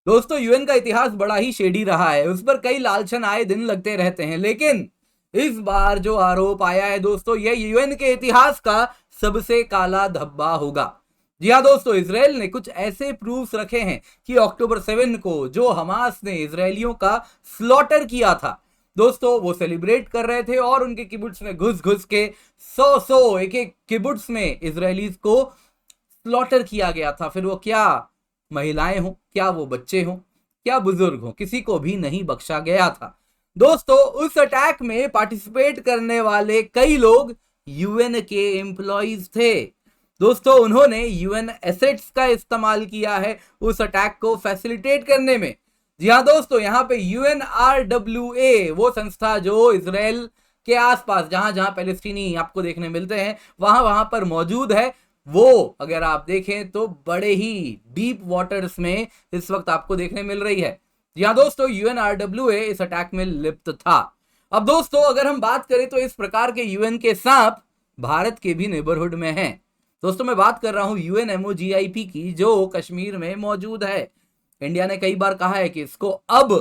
दोस्तों यूएन का इतिहास बड़ा ही शेडी रहा है, उस पर कई लालछन आए दिन लगते रहते हैं, लेकिन इस बार जो आरोप आया है दोस्तों, यह यूएन के इतिहास का सबसे काला धब्बा होगा। जी हाँ दोस्तों, इसराइल ने कुछ ऐसे प्रूफ्स रखे हैं कि अक्टूबर 7 को जो हमास ने इसराइलियों का स्लॉटर किया था दोस्तों, वो सेलिब्रेट कर रहे थे और उनके किबुट्स में घुस घुस के सौ एक एक किबुट्स में इसराइलीज को स्लॉटर किया गया था। फिर वो क्या महिलाएं हों, क्या वो बच्चे हों, क्या बुजुर्ग हों, किसी को भी नहीं बख्शा गया था। दोस्तों उस अटैक में पार्टिसिपेट करने वाले कई लोग यूएन के एम्प्लॉइज थे। दोस्तों उन्होंने यूएन एसेट्स का इस्तेमाल किया है उस अटैक को फैसिलिटेट करने में। जी हाँ दोस्तों, यहाँ पे UNRWA वो संस्था जो इसराइल के आसपास जहां जहां पैलेस्टीनी आपको देखने मिलते हैं वहां वहां पर मौजूद है, वो अगर आप देखें तो बड़े ही डीप वाटर्स में इस वक्त आपको देखने मिल रही है। जी हाँ दोस्तों, UNRWA इस अटैक में लिप्त था। अब दोस्तों अगर हम बात करें तो इस प्रकार के यूएन के सांप भारत के भी नेबरहुड में हैं। दोस्तों मैं बात कर रहा हूं UNMOGIP की, जो कश्मीर में मौजूद है। इंडिया ने कई बार कहा है कि इसको अब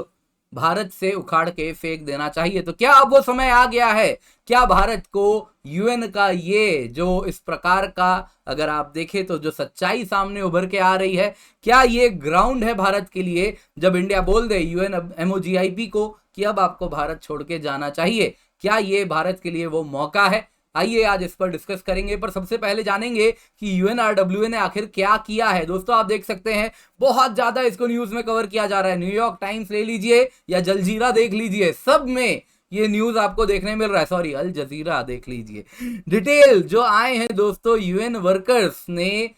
भारत से उखाड़ के फेंक देना चाहिए। तो क्या अब वो समय आ गया है? क्या भारत को यूएन का ये जो इस प्रकार का अगर आप देखें तो जो सच्चाई सामने उभर के आ रही है, क्या ये ग्राउंड है भारत के लिए जब इंडिया बोल दे UNMOGIP को कि अब आपको भारत छोड़ के जाना चाहिए? क्या ये भारत के लिए वो मौका है? आइए आज इस पर डिस्कस करेंगे, पर सबसे पहले जानेंगे कि UNRWA ने आखिर क्या किया है। दोस्तों आप देख सकते हैं बहुत ज्यादा इसको न्यूज में कवर किया जा रहा है। न्यूयॉर्क टाइम्स ले लीजिए या जलजीरा देख लीजिए, सब में ये न्यूज आपको देखने मिल रहा है। सॉरी, अल जजीरा देख लीजिए। डिटेल जो आए हैं दोस्तों, यूएन वर्कर्स ने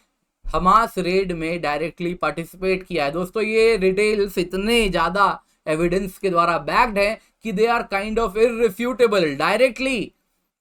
हमास रेड में डायरेक्टली पार्टिसिपेट किया है। दोस्तों ये डिटेल्स इतने ज्यादा एविडेंस के द्वारा बैक्ड है कि they are kind of irrefutable. Directly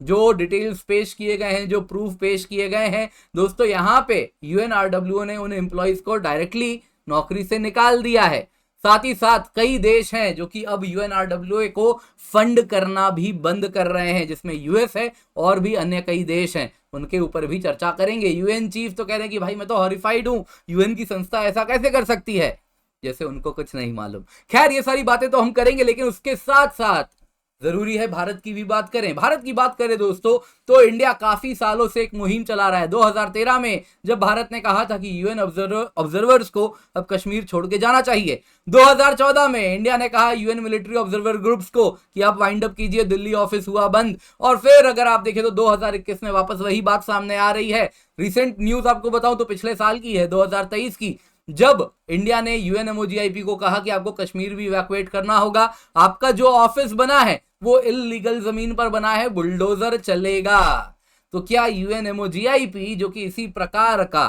जो डिटेल्स पेश किए गए हैं, जो प्रूफ पेश किए गए हैं दोस्तों, यहां पे UNRWA ने उन एम्प्लॉइज को डायरेक्टली नौकरी से निकाल दिया है। साथ ही साथ कई देश हैं जो कि अब UNRWA को फंड करना भी बंद कर रहे हैं, जिसमें यूएस है और भी अन्य कई देश हैं। उनके ऊपर भी चर्चा करेंगे। यूएन चीफ तो कह रहे हैं कि भाई मैं तो हॉरिफाइड हूं, यूएन की संस्था ऐसा कैसे कर सकती है, जैसे उनको कुछ नहीं मालूम। खैर ये सारी बातें तो हम करेंगे, लेकिन उसके साथ साथ जरूरी है भारत की भी बात करें। भारत की बात करें दोस्तों तो इंडिया काफी सालों से एक मुहिम चला रहा है। 2013 में जब भारत ने कहा था कि यूएन ऑब्जर्वर्स को अब कश्मीर छोड़ के जाना चाहिए। 2014 में इंडिया ने कहा यूएन मिलिट्री ऑब्जर्वर ग्रुप्स को कि आप वाइंड अप कीजिए, दिल्ली ऑफिस हुआ बंद। और फिर अगर आप देखें तो 2021 में वापस वही बात सामने आ रही है। रिसेंट न्यूज आपको बताऊं तो पिछले साल की है, 2023 की, जब इंडिया ने UNMOGIP को कहा कि आपको कश्मीर भी इवैक्यूएट करना होगा, आपका जो ऑफिस बना है वो इलीगल जमीन पर बना है, बुलडोजर चलेगा। तो क्या UNMOGIP जो कि इसी प्रकार का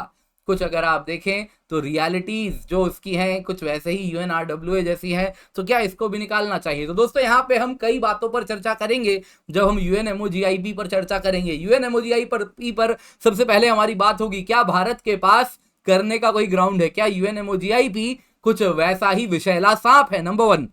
कुछ अगर आप देखें तो रियलिटीज जो उसकी हैं कुछ वैसे ही UNRWA जैसी है, तो क्या इसको भी निकालना चाहिए? तो दोस्तों यहाँ पे हम कई बातों पर चर्चा करेंगे जब हम UNMOGIP पर चर्चा करेंगे। UNMOGIP पर सबसे पहले हमारी बात होगी, क्या भारत के पास करने का कोई ग्राउंड है? क्या UNMOGIP कुछ वैसा ही विषैला सांप है? नंबर 1।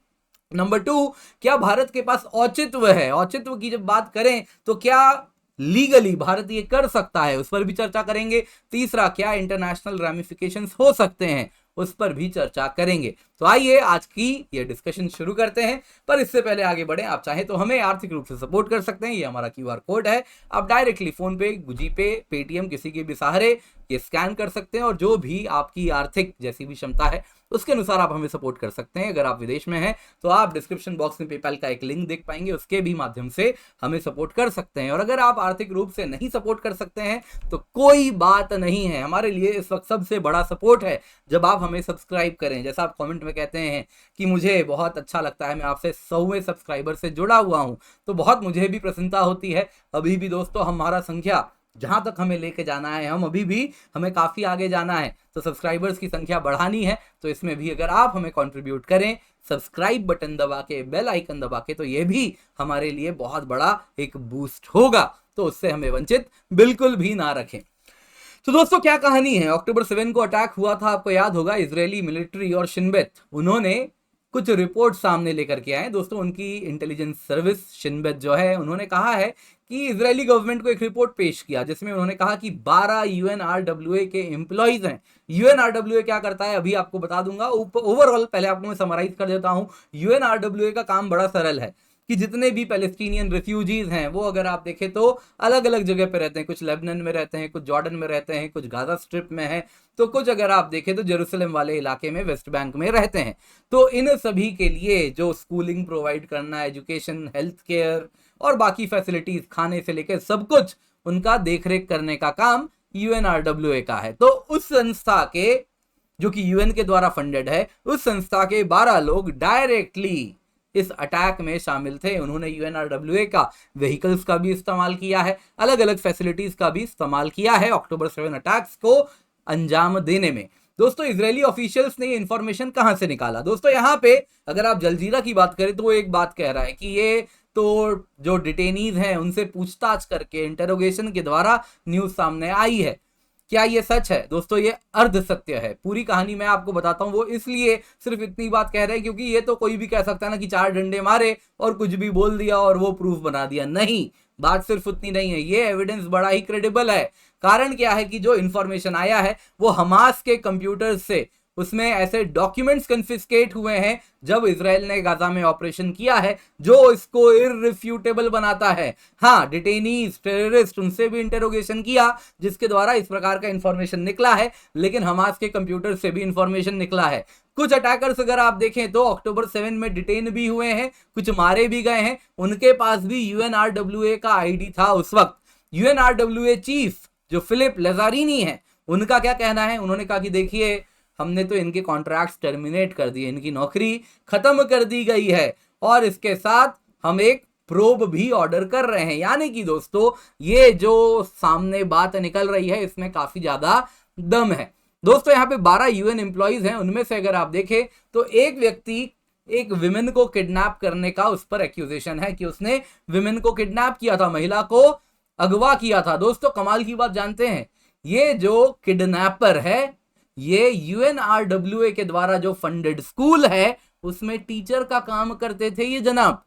नंबर 2, क्या भारत के पास औचित्य है? औचित्य की जब बात करें तो क्या लीगली भारत ये कर सकता है, उस पर भी चर्चा करेंगे। तीसरा, क्या इंटरनेशनल रैमिफिकेशंस हो सकते हैं, उस पर भी चर्चा करेंगे। तो आइए आज की ये डिस्कशन शुरू करते हैं। पर इससे पहले आगे बढ़े, आप चाहें तो हमें आर्थिक रूप से सपोर्ट कर सकते हैं। ये हमारा QR कोड है, आप डायरेक्टली फोन पे, जीपे, पेटीएम किसी के भी सहारे ये स्कैन कर सकते हैं और जो भी आपकी आर्थिक जैसी भी क्षमता है उसके अनुसार आप हमें सपोर्ट कर सकते हैं। अगर आप विदेश में हैं तो आप डिस्क्रिप्शन बॉक्स में पेपैल का एक लिंक देख पाएंगे, उसके भी माध्यम से हमें सपोर्ट कर सकते हैं। और अगर आप आर्थिक रूप से नहीं सपोर्ट कर सकते हैं तो कोई बात नहीं है, हमारे लिए इस वक्त सबसे बड़ा सपोर्ट है जब आप हमें सब्सक्राइब करें। जैसा आप कमेंट में कहते हैं कि मुझे बहुत अच्छा लगता है, मैं आपसे 100वें सब्सक्राइबर से जुड़ा हुआ हूं, तो बहुत मुझे भी प्रसन्नता होती है। अभी भी दोस्तों हमारा संख्या जहां तक हमें लेके जाना है, हम अभी भी हमें काफी आगे जाना है, तो सब्सक्राइबर्स की संख्या बढ़ानी है। तो इसमें भी अगर आप हमें कंट्रीब्यूट करें, सब्सक्राइब बटन दबा के, बेल आइकन दबा के, तो ये भी हमारे लिए बहुत बड़ा एक बूस्ट होगा। तो उससे हमें वंचित बिल्कुल भी ना रखें। तो दोस्तों क्या कहानी है? अक्टूबर 7 को अटैक हुआ था, आपको याद होगा। इजरायली मिलिट्री और शिनबेत उन्होंने कुछ रिपोर्ट सामने लेकर के आए दोस्तों। उनकी इंटेलिजेंस सर्विस शिनबेत जो है, उन्होंने कहा है कि इजरायली गवर्नमेंट को एक रिपोर्ट पेश किया जिसमें उन्होंने कहा कि 12 यूएनआरडब्ल्यूए के एम्प्लॉइज हैं। यूएनआरडब्ल्यूए क्या करता है अभी आपको बता दूंगा। ओवरऑल पहले आपको मैं समराइज कर देता हूं। यूएनआरडब्ल्यूए का काम बड़ा सरल है कि जितने भी पैलेस्टीनियन रिफ्यूजीज हैं वो अगर आप देखें तो अलग अलग जगह पे रहते हैं। कुछ लेबनान में रहते हैं, कुछ जॉर्डन में रहते हैं, कुछ गाजा स्ट्रिप में हैं, तो कुछ अगर आप देखें तो जेरूसलम वाले इलाके में, वेस्ट बैंक में रहते हैं। तो इन सभी के लिए जो स्कूलिंग प्रोवाइड करना, एजुकेशन, हेल्थ केयर और बाकी फैसिलिटीज, खाने से लेकर सब कुछ उनका देखरेख करने का काम यूएनआरडब्ल्यूए का है। तो उस संस्था के, जो कि यूएन के द्वारा फंडेड है, उस संस्था के 12 लोग डायरेक्टली इस अटैक में शामिल थे। उन्होंने यूएनआरडब्ल्यूए का व्हीकल्स का भी इस्तेमाल किया है, अलग अलग फैसिलिटीज का भी इस्तेमाल किया है अक्टूबर 7 अटैक्स को अंजाम देने में। दोस्तों इजरायली ऑफिशियल्स ने ये इंफॉर्मेशन कहां से निकाला? दोस्तों यहां पे अगर आप जलजीरा की बात करें तो वो एक बात कह रहा है कि ये तो जो डिटेनीज हैं उनसे पूछताछ करके इंटरोगेशन के द्वारा न्यूज सामने आई है। क्या ये सच है? दोस्तों ये अर्ध सत्य है। पूरी कहानी मैं आपको बताता हूं। वो इसलिए सिर्फ इतनी बात कह रहे हैं क्योंकि ये तो कोई भी कह सकता है ना कि 4 डंडे मारे और कुछ भी बोल दिया और वो प्रूफ बना दिया। नहीं, बात सिर्फ उतनी नहीं है, ये एविडेंस बड़ा ही क्रेडिबल है। कारण क्या है कि जो इंफॉर्मेशन आया है वो हमास के कंप्यूटर से, उसमें ऐसे डॉक्यूमेंट्स कन्फिस्केट हुए हैं जब इजराइल ने गाजा में ऑपरेशन किया है, जो इसको इररिफ्यूटेबल बनाता है। हाँ, डिटेनीज, टेररिस्ट, उनसे भी इंटरोगेशन किया जिसके द्वारा इस प्रकार का इंफॉर्मेशन निकला है, लेकिन हमास के कंप्यूटर से भी इंफॉर्मेशन निकला है। कुछ अटैकर्स अगर आप देखें तो अक्टूबर 7 में डिटेन भी हुए हैं, कुछ मारे भी गए हैं। उनके पास भी यूएनआरडब्ल्यूए का आईडी था उस वक्त। यूएनआरडब्ल्यूए चीफ जो फिलिप लेजारिनी है, उनका क्या कहना है? उन्होंने कहा कि देखिए, हमने तो इनके कॉन्ट्रैक्ट्स टर्मिनेट कर दिए, इनकी नौकरी खत्म कर दी गई है और इसके साथ हम एक प्रोब भी ऑर्डर कर रहे हैं। यानी कि दोस्तों ये जो सामने बात निकल रही है इसमें काफी ज्यादा दम है। दोस्तों यहाँ पे 12 यूएन एम्प्लॉइज हैं, उनमें से अगर आप देखें तो एक व्यक्ति एक विमेन को किडनैप करने का उस पर एक्यूजेशन है कि उसने विमेन को किडनैप किया था, महिला को अगवा किया था। दोस्तों कमाल की बात जानते हैं, ये जो किडनैपर है ये यूएनआरडब्ल्यूए के द्वारा जो फंडेड स्कूल है उसमें टीचर का काम करते थे ये जनाब।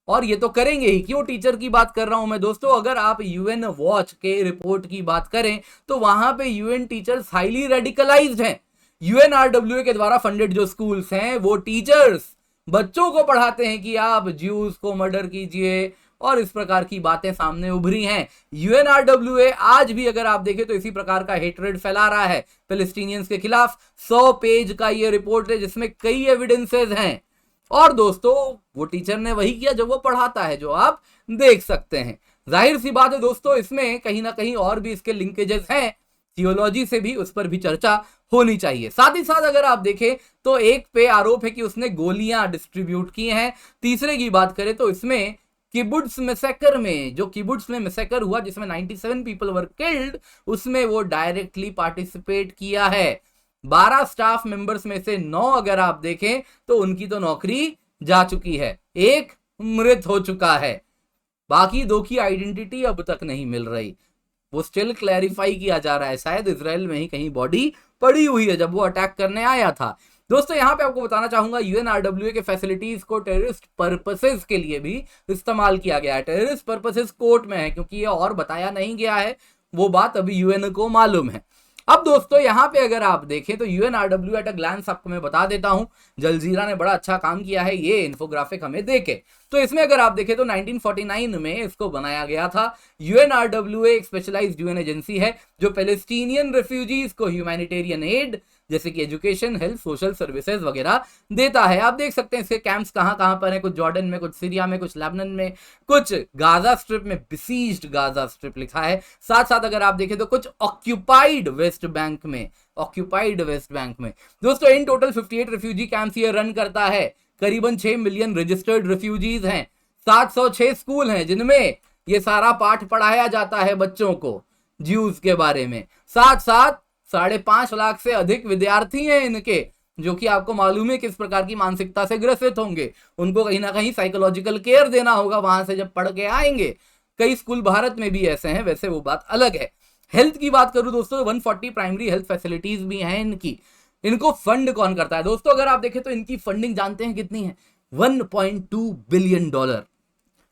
और ये तो करेंगे ही। क्यों टीचर की बात कर रहा हूं मैं? दोस्तों अगर आप यूएन वॉच के रिपोर्ट की बात करें तो वहां पे यूएन टीचर्स हाईली रेडिकलाइज्ड हैं। यूएनआरडब्ल्यूए के द्वारा फंडेड जो स्कूल्स हैं वो टीचर्स बच्चों को पढ़ाते हैं कि आप ज्यूज को मर्डर कीजिए और इस प्रकार की बातें सामने उभरी हैं। यूएनआरडब्ल्यूए आज भी अगर आप देखें तो इसी प्रकार का हेट्रेड फैला रहा है पैलेस्टीनियंस के खिलाफ। 100 पेज का ये रिपोर्ट है जिसमें कई एविडेंसेस हैं। और दोस्तों वो टीचर ने वही किया जो वो पढ़ाता है, जो आप देख सकते हैं। जाहिर सी बात है दोस्तों, इसमें कहीं ना कहीं और भी इसके लिंकेजेस हैं थियोलॉजी से भी, उस पर भी चर्चा होनी चाहिए। साथ ही साथ अगर आप देखें तो एक पे आरोप है कि उसने गोलियां डिस्ट्रीब्यूट की हैं। तीसरे की बात करें तो इसमें किबुट्स मैसेकर में, जो किबुट्स में मैसेकर हुआ जिसमें 97 पीपल वर किल्ड, उसमें वो डायरेक्टली पार्टिसिपेट किया है। 12 स्टाफ मेंबर्स में से 9 अगर आप देखें तो उनकी तो नौकरी जा चुकी है, एक मृत हो चुका है, बाकी 2 की आइडेंटिटी अब तक नहीं मिल रही। वो स्टिल क्लैरिफाई किया जा रहा है, शायद इजराइल में ही कहीं बॉडी पड़ी हुई है जब वो अटैक करने आया था। दोस्तों यहां पे आपको बताना चाहूंगा यूएनआरडब्ल्यूए के फैसिलिटीज को टेररिस्ट पर्पसेस के लिए भी इस्तेमाल किया गया है। टेररिस्ट पर्पसेस कोर्ट में है क्योंकि ये और बताया नहीं गया है, वो बात अभी यूएन को मालूम है। अब दोस्तों यहां पे अगर आप देखें तो यूएनआरडब्ल्यूए एट अ ग्लैंस आपको मैं बता देता हूं, जलजीरा ने बड़ा अच्छा काम किया है ये इन्फोग्राफिक हमें देके। तो इसमें अगर आप देखें तो 1949 में इसको बनाया गया था। यूएनआरडब्ल्यूए एक स्पेशलाइज्ड यूएन एजेंसी है जो पैलेस्टीनियन रेफ्यूजीज को ह्यूमैनिटेरियन एड जैसे कि एजुकेशन, हेल्थ, सोशल सर्विसेज वगैरह देता है। आप देख सकते हैं इसके कैंप्स कहां पर हैं, कुछ जॉर्डन में, कुछ सीरिया में, कुछ लेबनान में, कुछ गाजा स्ट्रिप में, बिसीज्ड गाजा स्ट्रिप लिखा है। साथ साथ अगर आप देखें तो कुछ ऑक्यूपाइड वेस्ट बैंक में, ऑक्यूपाइड वेस्ट बैंक में। दोस्तों इन टोटल 58 रिफ्यूजी कैंप्स ये रन करता है। करीबन 6 मिलियन रजिस्टर्ड रिफ्यूजीज हैं। 706 स्कूल हैं जिनमें ये सारा पाठ पढ़ाया जाता है बच्चों को ज्यूज के बारे में। साथ साथ 5.5 लाख से अधिक विद्यार्थी हैं इनके, जो कि आपको मालूम है किस प्रकार की मानसिकता से ग्रसित होंगे। उनको कहीं ना कहीं साइकोलॉजिकल केयर देना होगा वहां से जब पढ़ के आएंगे। कई स्कूल भारत में भी ऐसे हैं, वैसे वो बात अलग है। हेल्थ की बात करूं दोस्तों, 140 प्राइमरी हेल्थ फैसिलिटीज भी हैं इनकी। इनको फंड कौन करता है? दोस्तों अगर आप देखें तो इनकी फंडिंग जानते हैं कितनी है? $1.2 बिलियन।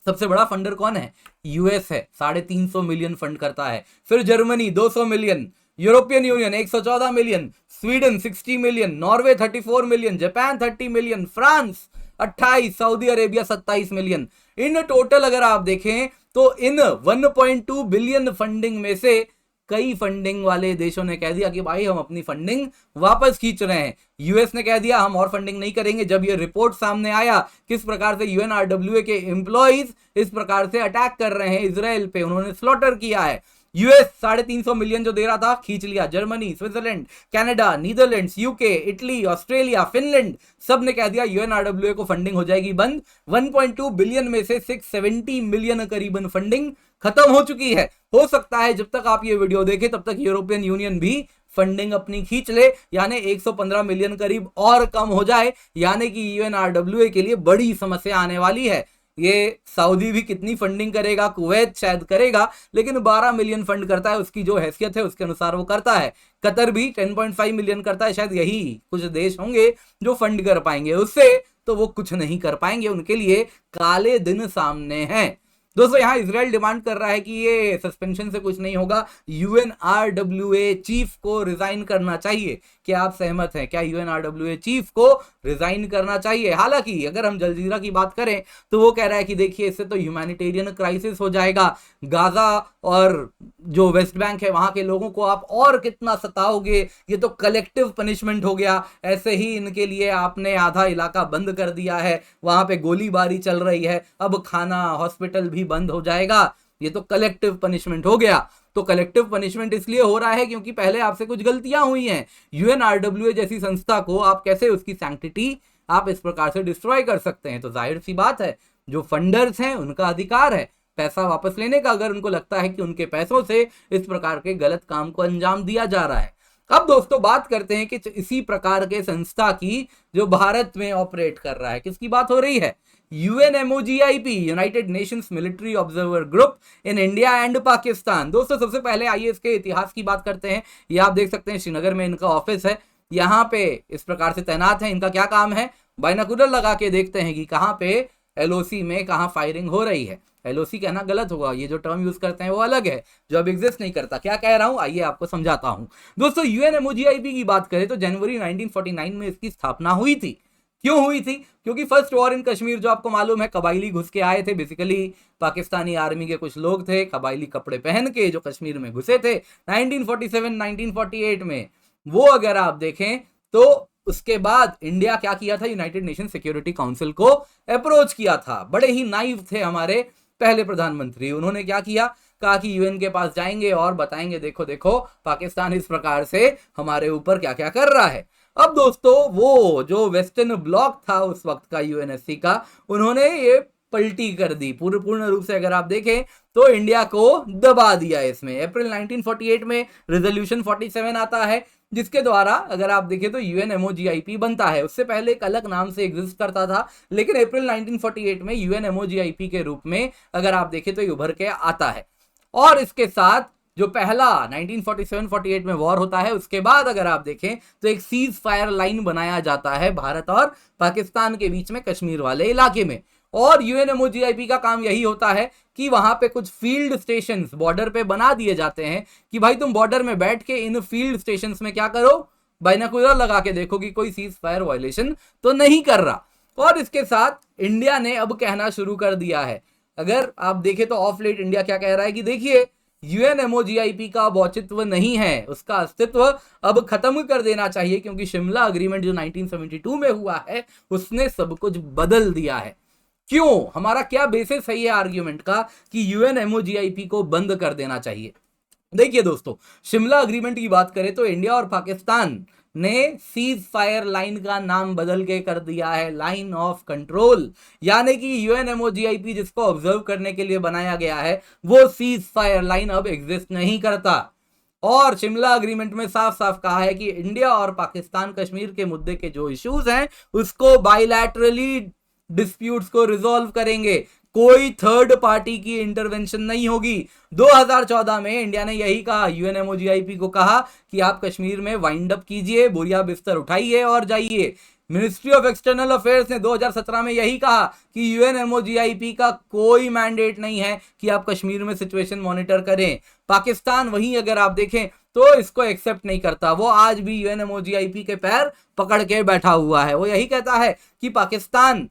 सबसे बड़ा फंडर कौन है? यूएस है, 350 मिलियन फंड करता है। फिर Germany 200 million, European union 114 million, Sweden 60 million, Norway 34 million, Japan 30 million, France 28, Saudi Arabia 27 million. In total अगर आप देखें तो इन 1.2 बिलियन फंडिंग में से कई फंडिंग वाले देशों ने कह दिया कि भाई हम अपनी फंडिंग वापस खींच रहे हैं। यूएस ने कह दिया हम और फंडिंग नहीं करेंगे। जब ये रिपोर्ट सामने आया किस प्रकार से यूएनआरडब्ल्यूए के एम्प्लॉइज इस प्रकार से अटैक कर रहे हैं इजराइल पे, उन्होंने स्लॉटर किया है। यूएस 350 मिलियन जो दे रहा था खींच लिया। Germany, Switzerland, Canada, Netherlands, UK, Italy, Australia, Finland सब ने कह दिया यूएनआरडब्ल्यूए को फंडिंग हो जाएगी बंद। 1.2 बिलियन में से 670 मिलियन करीबन फंडिंग खत्म हो चुकी है। हो सकता है जब तक आप ये वीडियो देखें तब तक यूरोपियन यूनियन भी फंडिंग अपनी खींच ले, यानी 115 मिलियन करीब और कम हो जाए, यानी कि यूएनआरडब्ल्यूए के लिए बड़ी समस्या आने वाली है। ये सऊदी भी कितनी फंडिंग करेगा, कुवैत शायद करेगा, लेकिन 12 मिलियन फंड करता है, उसकी जो हैसियत है उसके अनुसार वो करता है। कतर भी 10.5 मिलियन करता है, शायद यही कुछ देश होंगे जो फंड कर पाएंगे, उससे तो वो कुछ नहीं कर पाएंगे, उनके लिए काले दिन सामने हैं। दोस्तों यहाँ इजराइल डिमांड कर रहा है कि ये सस्पेंशन से कुछ नहीं होगा, यूएनआरडब्ल्यूए चीफ को रिजाइन करना चाहिए। क्या आप सहमत हैं? क्या यूएनआरडब्ल्यूए चीफ को रिजाइन करना चाहिए? हालांकि अगर हम जलजीरा की बात करें तो वो कह रहा है कि देखिए इससे तो ह्यूमैनिटेरियन क्राइसिस हो जाएगा, गाजा और जो वेस्ट बैंक है वहां के लोगों को आप और कितना सताओगे, ये तो कलेक्टिव पनिशमेंट हो गया। ऐसे ही इनके लिए आपने आधा इलाका बंद कर दिया है, वहां पे गोलीबारी चल रही है, अब खाना हॉस्पिटल भी बंद हो जाएगा, ये तो कलेक्टिव पनिशमेंट हो गया। तो कलेक्टिव पनिशमेंट इसलिए हो रहा है क्योंकि पहले आपसे कुछ गलतियां हुई हैं। यूएनआरडब्ल्यूए जैसी संस्था को आप कैसे उसकी सैंक्टिटी आप इस प्रकार से डिस्ट्रॉय कर सकते हैं? तो जाहिर सी बात है जो फंडर्स हैं उनका अधिकार है पैसा वापस लेने का, अगर उनको लगता है कि उनके पैसों से इस प्रकार के गलत काम को अंजाम दिया जा रहा है। अब दोस्तों बात करते हैं कि इसी प्रकार के संस्था की जो भारत में ऑपरेट कर रहा है, किसकी बात हो रही है? UNMOGIP, United Nations military observer group in India and Pakistan. दोस्तों सबसे पहले आइए इसके इतिहास की बात करते हैं। ये आप देख सकते हैं श्रीनगर में इनका ऑफिस है, यहाँ पे इस प्रकार से तैनात है। इनका क्या काम है? बाइनोकुलर लगा के देखते हैं कि कहाँ पे एलओसी में कहाँ फायरिंग हो रही है। एलओसी कहना गलत होगा, ये जो टर्म यूज करते हैं वो अलग है जो अब एग्जिस्ट नहीं करता। क्या कह रहा हूं आइए आपको समझाता हूं। दोस्तों यूएनएमओजीआईपी की बात करें तो जनवरी 1949 में इसकी स्थापना हुई थी। क्यों हुई थी? क्योंकि फर्स्ट वॉर इन कश्मीर जो आपको मालूम है, कबायली घुस के आए थे, बेसिकली पाकिस्तानी आर्मी के कुछ लोग थे कबायली कपड़े पहन के जो कश्मीर में घुसे थे 1947-1948 में। वो अगर आप देखें तो उसके बाद इंडिया क्या किया था, यूनाइटेड नेशन सिक्योरिटी काउंसिल को अप्रोच किया था। बड़े ही नाइव थे हमारे पहले प्रधानमंत्री, उन्होंने क्या किया, कहा कि यूएन के पास जाएंगे और बताएंगे देखो देखो पाकिस्तान इस प्रकार से हमारे ऊपर क्या क्या कर रहा है। अब दोस्तों वो जो वेस्टर्न ब्लॉक था उस वक्त का यूएनएससी का, उन्होंने ये पलटी कर दी पूर्ण रूप से। अगर आप देखें तो इंडिया को दबा दिया इसमें। अप्रैल 1948 में रेजोल्यूशन 47 आता है जिसके द्वारा अगर आप देखें तो यूएनएमओजीआईपी बनता है। उससे पहले एक अलग नाम से एग्जिस्ट करता था, लेकिन अप्रैल 1948 में यूएनएमओजीआईपी के रूप में अगर आप देखें तो ये उभर के आता है। और इसके साथ जो पहला 1947-48 में वॉर होता है उसके बाद अगर आप देखें तो एक सीज फायर लाइन बनाया जाता है भारत और पाकिस्तान के बीच में कश्मीर वाले इलाके में। और यूएनएमओजीआईपी का काम यही होता है कि वहां पे कुछ फील्ड स्टेशंस बॉर्डर पे बना दिए जाते हैं कि भाई तुम बॉर्डर में बैठ के इन फील्ड स्टेशंस में क्या करो, बाइनोकुलर लगा के देखो कि कोई सीज फायर वायलेशन तो नहीं कर रहा। और इसके साथ इंडिया ने अब कहना शुरू कर दिया है, अगर आप देखें तो ऑफ लेट इंडिया क्या कह रहा है कि देखिए यूएनएमओजीआईपी का अब औचित्य नहीं है, उसका अस्तित्व अब खत्म कर देना चाहिए, क्योंकि शिमला अग्रीमेंट जो 1972 में हुआ है उसने सब कुछ बदल दिया है। क्यों? हमारा क्या बेसिस है ये आर्ग्यूमेंट का कि यूएनएमओजीआईपी को बंद कर देना चाहिए? देखिए दोस्तों, शिमला अग्रीमेंट की बात करें तो इंडिया और पाकिस्तान ने सीज फायर लाइन का नाम बदल के कर दिया है लाइन ऑफ कंट्रोल, यानी कि यूएनएमओजीआईपी जिसको ऑब्जर्व करने के लिए बनाया गया है वो सीज फायर लाइन अब एग्जिस्ट नहीं करता। और शिमला अग्रीमेंट में साफ साफ कहा है कि इंडिया और पाकिस्तान कश्मीर के मुद्दे के जो इश्यूज हैं उसको बायलैटरली डिस्प्यूट्स को रिजॉल्व करेंगे, कोई थर्ड पार्टी की इंटरवेंशन नहीं होगी। 2014 में इंडिया ने यही कहा, यूएनएमओजीआईपी को कहा कि आप कश्मीर में वाइंड अप कीजिए, बोरिया बिस्तर उठाइए और जाइए। मिनिस्ट्री ऑफ एक्सटर्नल अफेयर्स ने 2017 में यही कहा कि यूएनएमओजीआईपी का कोई मैंडेट नहीं है कि आप कश्मीर में सिचुएशन मॉनिटर करें। पाकिस्तान वहीं अगर आप देखें तो इसको एक्सेप्ट नहीं करता, वो आज भी यूएनएमओजीआईपी के पैर पकड़ के बैठा हुआ है। वो यही कहता है कि पाकिस्तान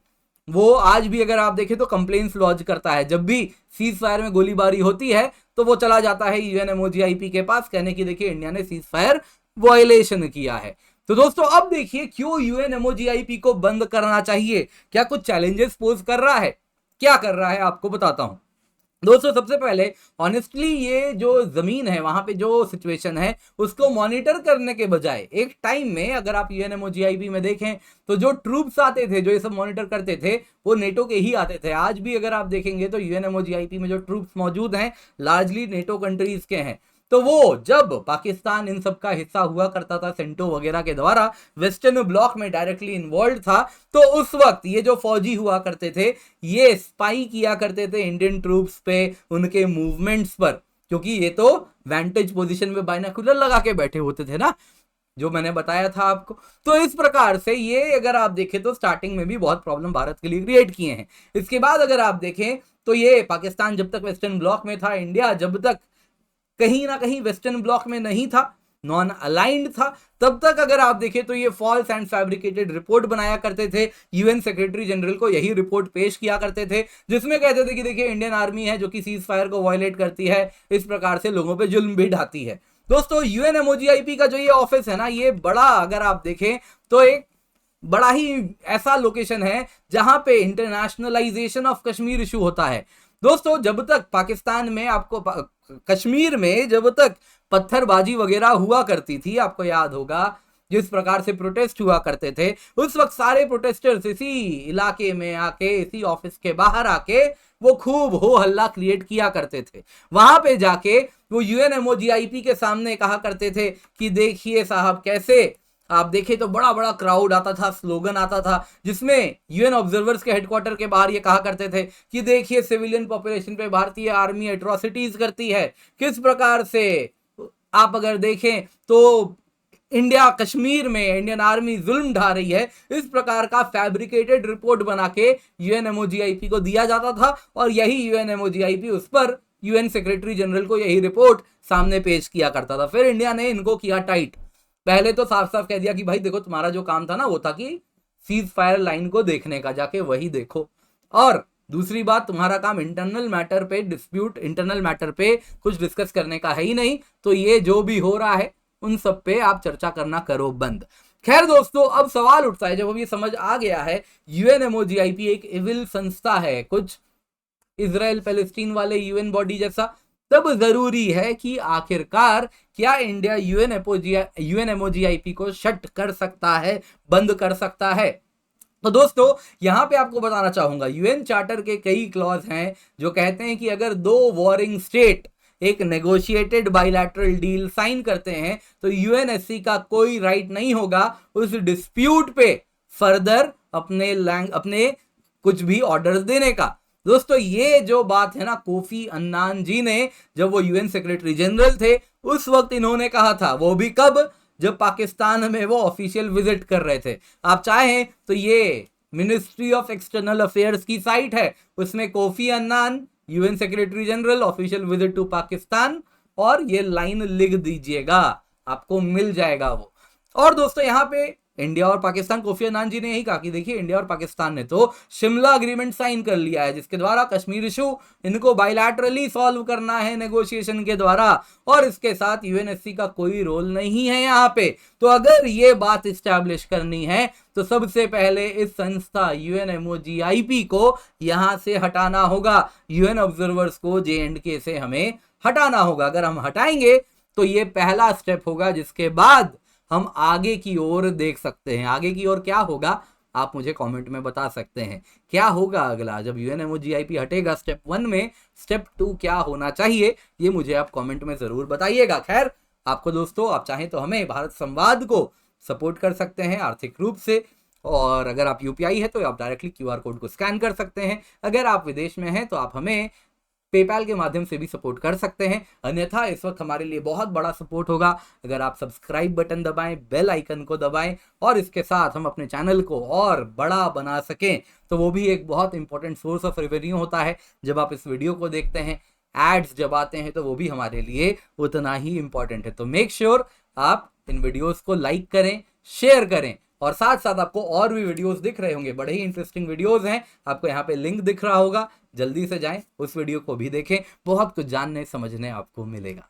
वो आज भी अगर आप देखें तो कंप्लेंट्स लॉन्च करता है, जब भी सीज फायर में गोलीबारी होती है तो वो चला जाता है यूएनएमओजीआईपी के पास कहने की देखिए इंडिया ने सीज फायर वायलेशन किया है। तो दोस्तों अब देखिए क्यों यूएनएमओजीआईपी को बंद करना चाहिए, क्या कुछ चैलेंजेस पोज कर रहा है, क्या कर रहा है आपको बताता हूं। दोस्तों सबसे पहले ऑनेस्टली ये जो जमीन है वहां पे जो सिचुएशन है उसको मॉनिटर करने के बजाय एक टाइम में अगर आप यूएनएमओजीआईपी में देखें तो जो ट्रूप्स आते थे जो ये सब मॉनिटर करते थे वो नेटो के ही आते थे। आज भी अगर आप देखेंगे तो यूएनएमओजीआईपी में जो ट्रूप्स मौजूद हैं लार्जली नेटो कंट्रीज के हैं। तो वो जब पाकिस्तान इन सब का हिस्सा हुआ करता था सेंटो वगैरह के द्वारा वेस्टर्न ब्लॉक में डायरेक्टली इन्वॉल्व था, तो उस वक्त ये जो फौजी हुआ करते थे ये स्पाई किया करते थे इंडियन ट्रूप्स पे, उनके मूवमेंट्स पर, क्योंकि ये तो वैंटेज पोजीशन में बाइनोकुलर लगा के बैठे होते थे ना, जो मैंने बताया था आपको। तो इस प्रकार से ये अगर आप देखें तो स्टार्टिंग में भी बहुत प्रॉब्लम भारत के लिए क्रिएट किए हैं। इसके बाद अगर आप देखें तो ये पाकिस्तान जब तक वेस्टर्न ब्लॉक में था, इंडिया जब तक कहीं ना कहीं वेस्टर्न ब्लॉक में नहीं था, नॉन अलाइंड था, तब तक अगर आप देखें तो ये फॉल्स एंड फैब्रिकेटेड रिपोर्ट बनाया करते थे। यूएन सेक्रेटरी जनरल को यही रिपोर्ट पेश किया करते थे जिसमें कहते थे कि देखिए इंडियन आर्मी है जो कि सीज फायर को वायलेट करती है, इस प्रकार से लोगों पे जुल्म भी ढाती है। दोस्तों यूएनएमओजीआईपी का जो ये ऑफिस है ना, ये बड़ा अगर आप देखें तो एक बड़ा ही ऐसा लोकेशन है जहां पे इंटरनेशनलाइजेशन ऑफ कश्मीर इशू होता है। दोस्तों जब तक पाकिस्तान में आपको कश्मीर में जब तक पत्थरबाजी वगैरह हुआ करती थी, आपको याद होगा जिस प्रकार से प्रोटेस्ट हुआ करते थे, उस वक्त सारे प्रोटेस्टर्स इसी इलाके में आके, इसी ऑफिस के बाहर आके वो खूब हो हल्ला क्रिएट किया करते थे। वहां पे जाके वो यूएनएमओजीआईपी के सामने कहा करते थे कि देखिए साहब कैसे आप देखें तो बड़ा बड़ा क्राउड आता था, स्लोगन आता था जिसमें यूएन ऑब्जर्वर्स के हेडक्वार्टर के बाहर ये कहा करते थे कि देखिए सिविलियन पॉपुलेशन पे भारतीय आर्मी एट्रोसिटीज करती है, किस प्रकार से आप अगर देखें तो इंडिया कश्मीर में इंडियन आर्मी जुल्म ढा रही है। इस प्रकार का फैब्रिकेटेड रिपोर्ट बना के यूएनएमओजीआईपी को दिया जाता था और यही यूएनएमओजीआईपी उस पर यूएन सेक्रेटरी जनरल को यही रिपोर्ट सामने पेश किया करता था। फिर इंडिया ने इनको किया टाइट, पहले तो साफ साफ कह दिया कि भाई देखो तुम्हारा जो काम था ना वो था कि सीज फायर लाइन को देखने का, जाके वही देखो, और दूसरी बात तुम्हारा काम इंटरनल मैटर पे डिस्प्यूट, इंटरनल मैटर पे कुछ डिस्कस करने का है ही नहीं, तो ये जो भी हो रहा है उन सब पे आप चर्चा करना करो बंद। खैर दोस्तों अब सवाल उठता है, जब अब ये समझ आ गया है यूएनएमओजीआईपी एक इविल संस्था है, कुछ इजराइल पैलेस्टीन वाले यूएन बॉडी जैसा, तब जरूरी है कि आखिरकार क्या इंडिया यूएनएमओजीआईपी को शट कर सकता है, बंद कर सकता है। तो दोस्तों यहां पे आपको बताना चाहूंगा यूएन चार्टर के कई क्लॉज हैं जो कहते हैं कि अगर दो वॉरिंग स्टेट एक नेगोशिएटेड बाइलैटरल डील साइन करते हैं तो यूएनएससी का कोई राइट नहीं होगा उस डिस्प्यूट पे फर्दर अपने कुछ भी ऑर्डर्स देने का। दोस्तों ये जो बात है ना, कोफी अन्नान जी ने जब वो यूएन सेक्रेटरी जनरल थे उस वक्त इन्होंने कहा था, वो भी कब, जब पाकिस्तान में वो ऑफिशियल विजिट कर रहे थे। आप चाहें तो ये मिनिस्ट्री ऑफ एक्सटर्नल अफेयर्स की साइट है, उसमें Kofi Annan UN secretary general official visit to Pakistan और ये लाइन लिख दीजिएगा, आपको मिल जाएगा वो। और दोस्तों यहाँ पे इंडिया और पाकिस्तान, कोफी अन्नान जी ने यही कहा कि देखिए इंडिया और पाकिस्तान ने तो शिमला अग्रीमेंट साइन कर लिया है जिसके द्वारा कश्मीर इशू इनको बायलैटरली सॉल्व करना है नेगोशिएशन के द्वारा, और इसके साथ यूएनएससी का कोई रोल नहीं है यहाँ पे। तो अगर ये बात इस्टेब्लिश करनी है तो सबसे पहले इस संस्था यूएनएमओजीआईपी को यहाँ से हटाना होगा, यूएन ऑब्जर्वर्स को JNK से हमें हटाना होगा। अगर हम हटाएंगे तो ये पहला स्टेप होगा जिसके बाद हम आगे की ओर देख सकते हैं। आगे की ओर क्या होगा आप मुझे कमेंट में बता सकते हैं, क्या होगा अगला जब यूएनएमओजीआईपी हटेगा स्टेप 1 में, स्टेप 2 क्या होना चाहिए ये मुझे आप कमेंट में जरूर बताइएगा। खैर आपको दोस्तों आप चाहें तो हमें भारत संवाद को सपोर्ट कर सकते हैं आर्थिक रूप से, और अगर आप यूपीआई है तो आप डायरेक्टली QR कोड को स्कैन कर सकते हैं। अगर आप विदेश में हैं तो आप हमें पेपैल के माध्यम से भी सपोर्ट कर सकते हैं। अन्यथा इस वक्त हमारे लिए बहुत बड़ा सपोर्ट होगा अगर आप सब्सक्राइब बटन दबाएं, बेल आइकन को दबाएं और इसके साथ हम अपने चैनल को और बड़ा बना सकें, तो वो भी एक बहुत इंपॉर्टेंट सोर्स ऑफ रेवेन्यू होता है। जब आप इस वीडियो को देखते हैं, एड्स जब आते हैं, तो वो भी हमारे लिए उतना ही इंपॉर्टेंट है। तो मेक श्योर आप इन वीडियोस को लाइक करें, शेयर करें और साथ साथ आपको और भी वीडियोस दिख रहे होंगे, बड़े ही इंटरेस्टिंग वीडियोस हैं, आपको यहाँ पे लिंक दिख रहा होगा, जल्दी से जाएं उस वीडियो को भी देखें, बहुत कुछ जानने समझने आपको मिलेगा।